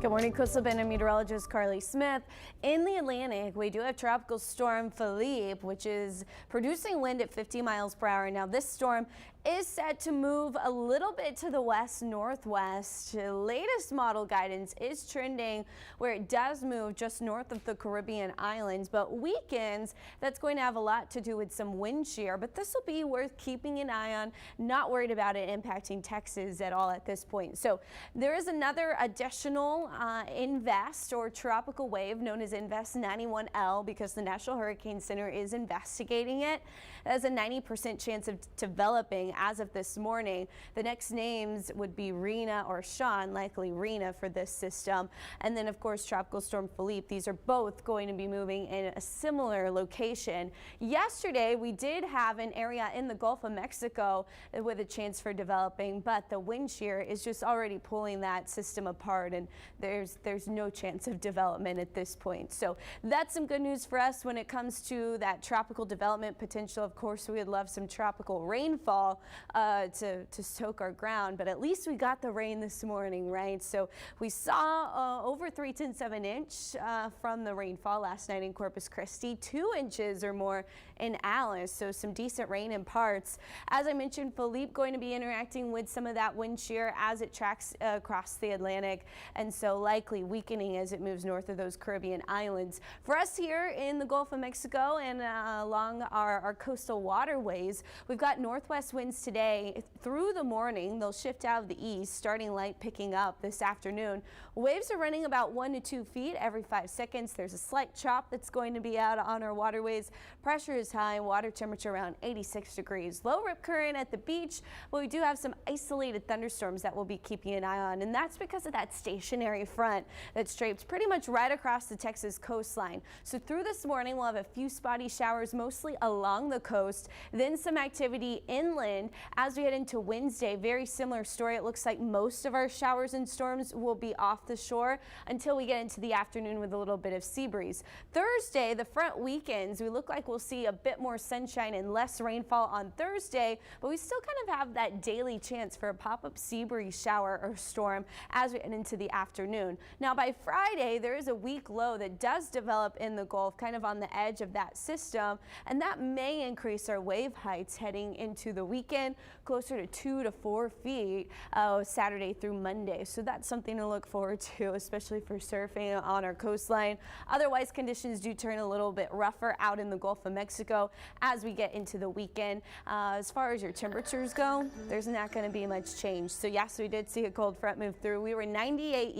Good morning, Coastal Bend meteorologist Carly Smith. In the Atlantic, we do have Tropical Storm Philippe, which is producing wind at 50 miles per hour. Now, this storm is set to move a little bit to the west-northwest. Latest model guidance is trending where it does move just north of the Caribbean islands, but weekends, that's going to have a lot to do with some wind shear, but this will be worth keeping an eye on. Not worried about it impacting Texas at all at this point. So there is another additional invest or tropical wave known as Invest 91L because the National Hurricane Center is investigating it. It has a 90% chance of developing as of this morning. The next names would be Rena or Sean, likely Rena for this system. And then of course Tropical Storm Philippe. These are both going to be moving in a similar location. Yesterday we did have an area in the Gulf of Mexico with a chance for developing, but the wind shear is just already pulling that system apart and there's no chance of development at this point. So that's some good news for us when it comes to that tropical development potential. Of course, we would love some tropical rainfall to soak our ground, but at least we got the rain this morning, right? So we saw over 3/10 of an inch from the rainfall last night in Corpus Christi, 2 inches or more in Alice, so some decent rain in parts. As I mentioned, Philippe going to be interacting with some of that wind shear as it tracks across the Atlantic, and so likely weakening as it moves north of those Caribbean islands. For us here in the Gulf of Mexico and along our coastal waterways, we've got northwest winds today through the morning. They'll shift out of the east, starting light, picking up this afternoon. Waves are running about 1 to 2 feet every 5 seconds. There's a slight chop that's going to be out on our waterways. Pressure is high, water temperature around 86 degrees. Low rip current at the beach, but we do have some isolated thunderstorms that we'll be keeping an eye on, and that's because of that stationary front that's draped pretty much right across the Texas coastline. So through this morning, we'll have a few spotty showers mostly along the coast, then some activity inland. As we head into Wednesday, very similar story. It looks like most of our showers and storms will be off the shore until we get into the afternoon with a little bit of sea breeze. Thursday, the front weekends, we look like we'll see a bit more sunshine and less rainfall on Thursday, but we still kind of have that daily chance for a pop-up sea breeze shower or storm as we head into the afternoon. Now by Friday, there is a weak low that does develop in the Gulf, kind of on the edge of that system, and that may increase our wave heights heading into the weekend, closer to 2 to 4 feet Saturday through Monday. So that's something to look forward to, especially for surfing on our coastline. Otherwise, conditions do turn a little bit rougher out in the Gulf of Mexico as we get into the weekend. As far as your temperatures go, there's not going to be much change. So yes, we did see a cold front move through. We were 98